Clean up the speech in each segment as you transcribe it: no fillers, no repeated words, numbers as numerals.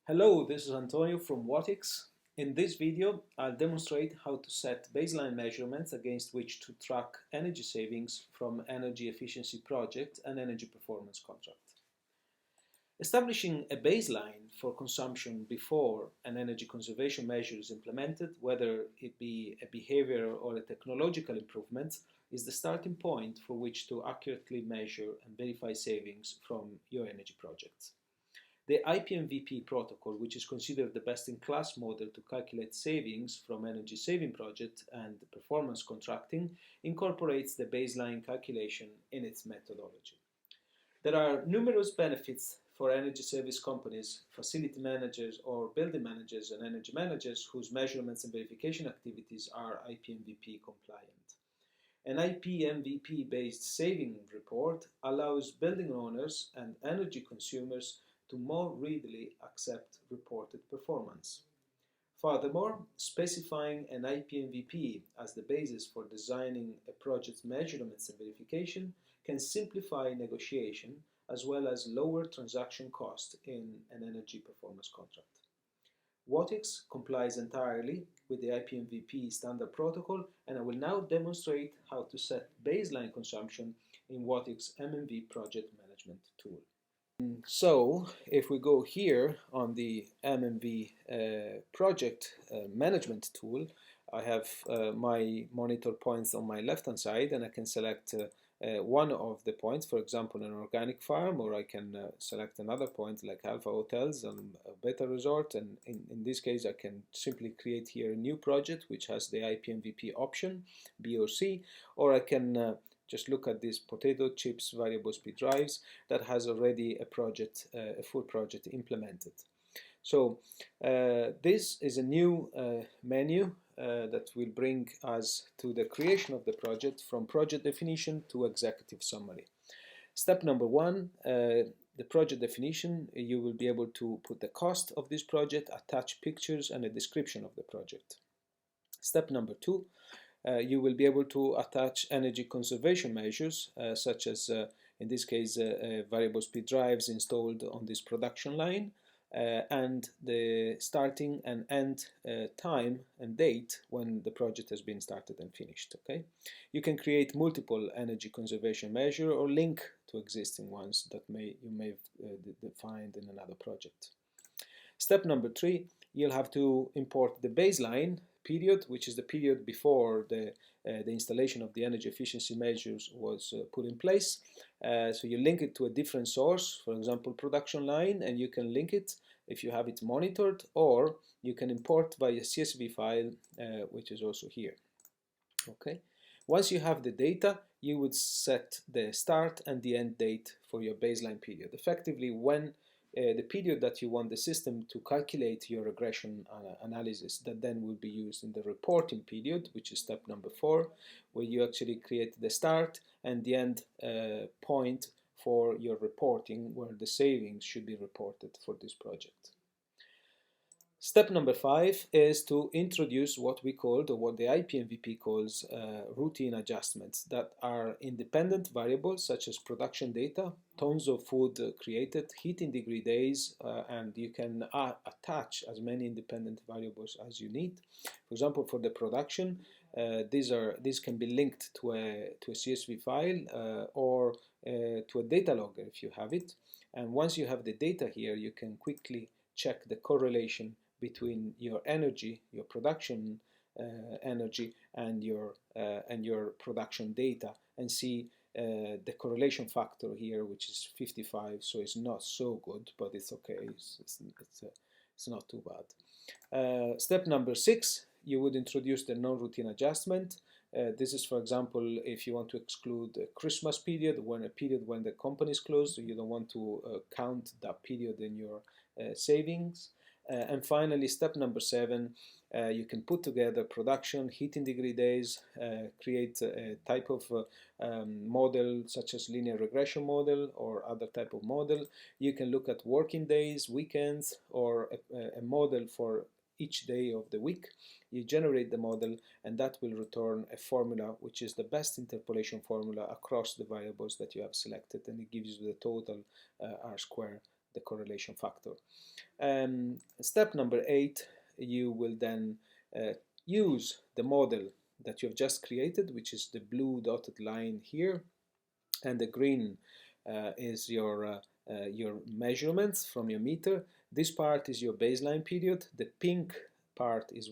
Hello, this is Antonio from Watix. In this video, I'll demonstrate how to set baseline measurements against which to track energy savings from energy efficiency project and energy performance contract. Establishing a baseline for consumption before an energy conservation measure is implemented, whether it be a behavioral or a technological improvement, is the starting point for which to accurately measure and verify savings from your energy projects. The IPMVP protocol, which is considered the best-in-class model to calculate savings from energy saving project and performance contracting, incorporates the baseline calculation in its methodology. There are numerous benefits for energy service companies, facility managers or building managers and energy managers whose measurements and verification activities are IPMVP compliant. An IPMVP-based saving report allows building owners and energy consumers to more readily accept reported performance. Furthermore, specifying an IPMVP as the basis for designing a project's measurements and verification can simplify negotiation as well as lower transaction cost in an energy performance contract. Watix complies entirely with the IPMVP standard protocol, and I will now demonstrate how to set baseline consumption in Watix MMV project management tool. So if we go here on the MMV project management tool, I have my monitor points on my left hand side, and I can select one of the points, for example an organic farm, or I can select another point like Alpha Hotels and Beta Resort, and in this case I can simply create here a new project which has the IPMVP option B or C, or I can just look at these potato chips variable speed drives that has already a project, a full project implemented. So this is a new menu that will bring us to the creation of the project, from project definition to executive summary. Step number one, the project definition. You will be able to put the cost of this project, attach pictures and a description of the project. Step number two, you will be able to attach energy conservation measures, such as, in this case, variable speed drives installed on this production line, and the starting and end time and date when the project has been started and finished. Okay, you can create multiple energy conservation measure or link to existing ones that you may find in another project. Step number three, you'll have to import the baseline period, which is the period before the installation of the energy efficiency measures was put in place. So you link it to a different source, for example production line, and you can link it if you have it monitored, or you can import via CSV file, which is also here. Okay. Once you have the data, you would set the start and the end date for your baseline period. Effectively, when the period that you want the system to calculate your regression analysis, that then will be used in the reporting period, which is step number 4, where you actually create the start and the end point for your reporting, where the savings should be reported for this project. Step number 5 is to introduce what we called, or what the IPMVP calls, routine adjustments that are independent variables such as production data, tons of food created, heating degree days, and you can attach as many independent variables as you need. For example, for the production, these can be linked to a CSV file or to a data logger if you have it. And once you have the data here, you can quickly check the correlation between your energy, your production energy, and your production data, and see the correlation factor here, which is 55. So it's not so good, but it's okay. It's not too bad. Step number 6, you would introduce the non-routine adjustment. This is, for example, if you want to exclude a Christmas period, a period when the company is closed, so you don't want to count that period in your savings. And finally, step number 7, you can put together production, heating degree days, create a type of model such as linear regression model or other type of model. You can look at working days, weekends, or a model for each day of the week. You generate the model, and that will return a formula which is the best interpolation formula across the variables that you have selected, and it gives you the total R square the correlation factor. Step number 8, you will then use the model that you have just created, which is the blue dotted line here, and the green is your measurements from your meter. This part is your baseline period. The pink part is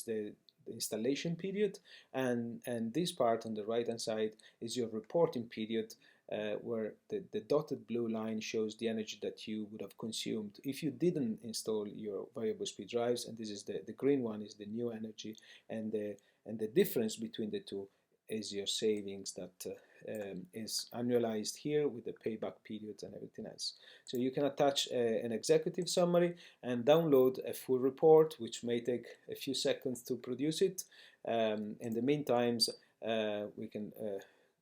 the installation period, and this part on the right hand side is your reporting period, where the dotted blue line shows the energy that you would have consumed if you didn't install your variable speed drives, and this is the green one is the new energy, and the difference between the two is your savings that is annualized here with the payback periods and everything else. So you can attach an executive summary and download a full report, which may take a few seconds to produce it. In the meantime, we can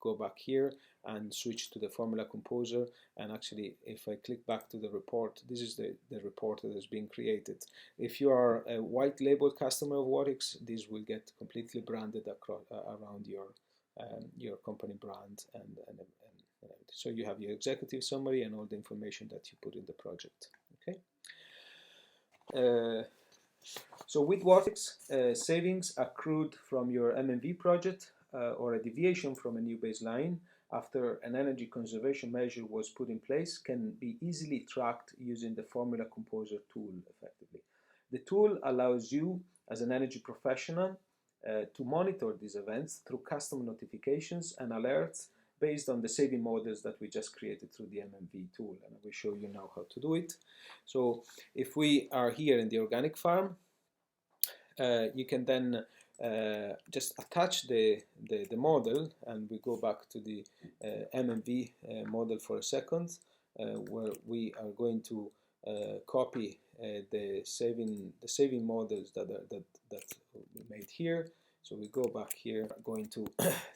go back here and switch to the Formula Composer, and actually if I click back to the report, this is the report that has been created. If you are a white label customer of Vortex, this will get completely branded across, around your company brand, and so you have your executive summary and all the information that you put in the project. Okay. So with Vortex, savings accrued from your MMV project or a deviation from a new baseline after an energy conservation measure was put in place can be easily tracked using the Formula Composer tool effectively. The tool allows you as an energy professional to monitor these events through custom notifications and alerts based on the saving models that we just created through the MMV tool, and I will show you now how to do it. So if we are here in the organic farm, you can then just attach the model, and we go back to the MMV model for a second, where we are going to copy the saving models that we made here. So we go back here, going to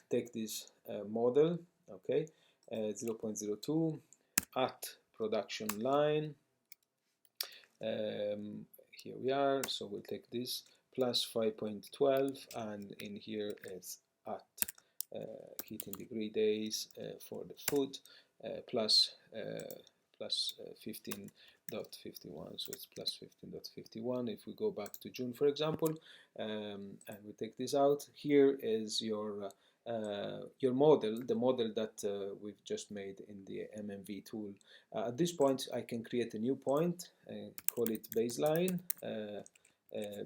take this model, okay, 0.02 at production line. Here we are, so we'll take this plus 5.12, and in here it's at heating degree days for the food, plus 15.51, so it's plus 15.51. If we go back to June, for example, and we take this out, here is your model, the model that we've just made in the MMV tool. At this point, I can create a new point, call it baseline,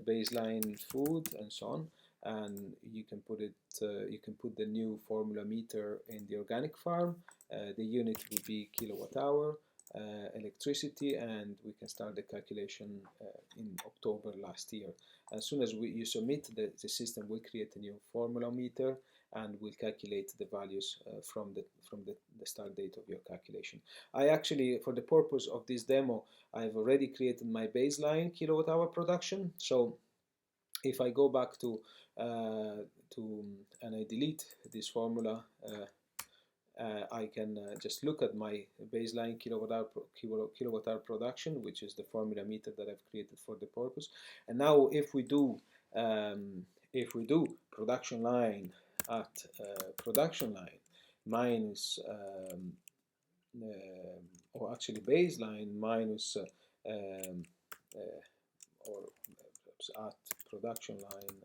baseline food, and so on. And you can put it, you can put the new formula meter in the organic farm. The unit will be kilowatt hour. Electricity, and we can start the calculation in October last year. As soon as you submit, the system will create a new formula meter and will calculate the values from the start date of your calculation. I actually, for the purpose of this demo, I've already created my baseline kilowatt hour production. So if I go back to and I delete this formula, I can just look at my baseline kilowatt hour production, which is the formula meter that I've created for the purpose. And now, if we do production line at production line minus, or actually baseline minus, or at production line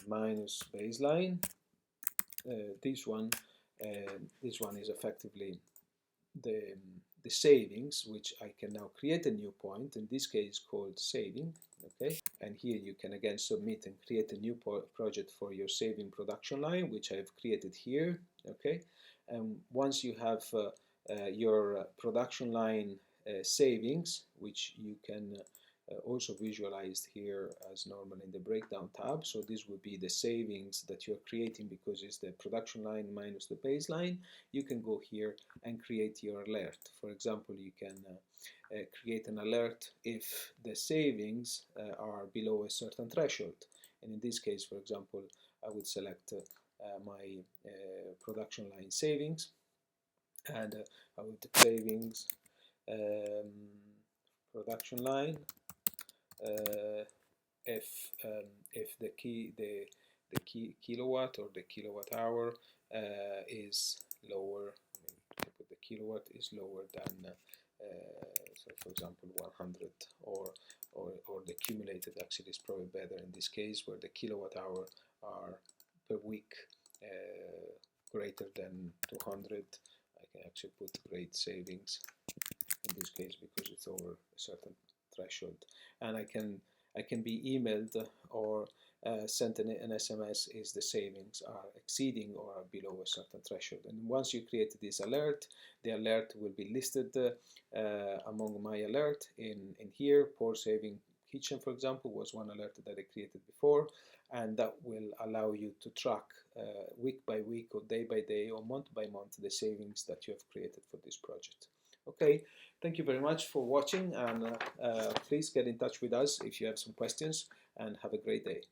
minus baseline. This one is effectively the savings, which I can now create a new point, in this case called saving, okay? And here you can again submit and create a new project for your saving production line, which I've created here, okay? And once you have your production line savings, which you can also visualized here as normal in the breakdown tab. So this would be the savings that you're creating because it's the production line minus the baseline. You can go here and create your alert. For example, you can create an alert if the savings are below a certain threshold. And in this case, for example, I would select my production line savings, and I would savings production line. If the kilowatt or the kilowatt hour is lower, I put the kilowatt is lower than, so for example, 100, or the accumulated actually is probably better in this case, where the kilowatt hour are per week greater than 200. I can actually put great savings in this case because it's over a certain threshold, and I can be emailed or sent an SMS if the savings are exceeding or are below a certain threshold. And once you create this alert, the alert will be listed among my alert in here. Poor saving kitchen, for example, was one alert that I created before, and that will allow you to track week by week or day by day or month by month the savings that you have created for this project. Okay, thank you very much for watching, and please get in touch with us if you have some questions, and have a great day.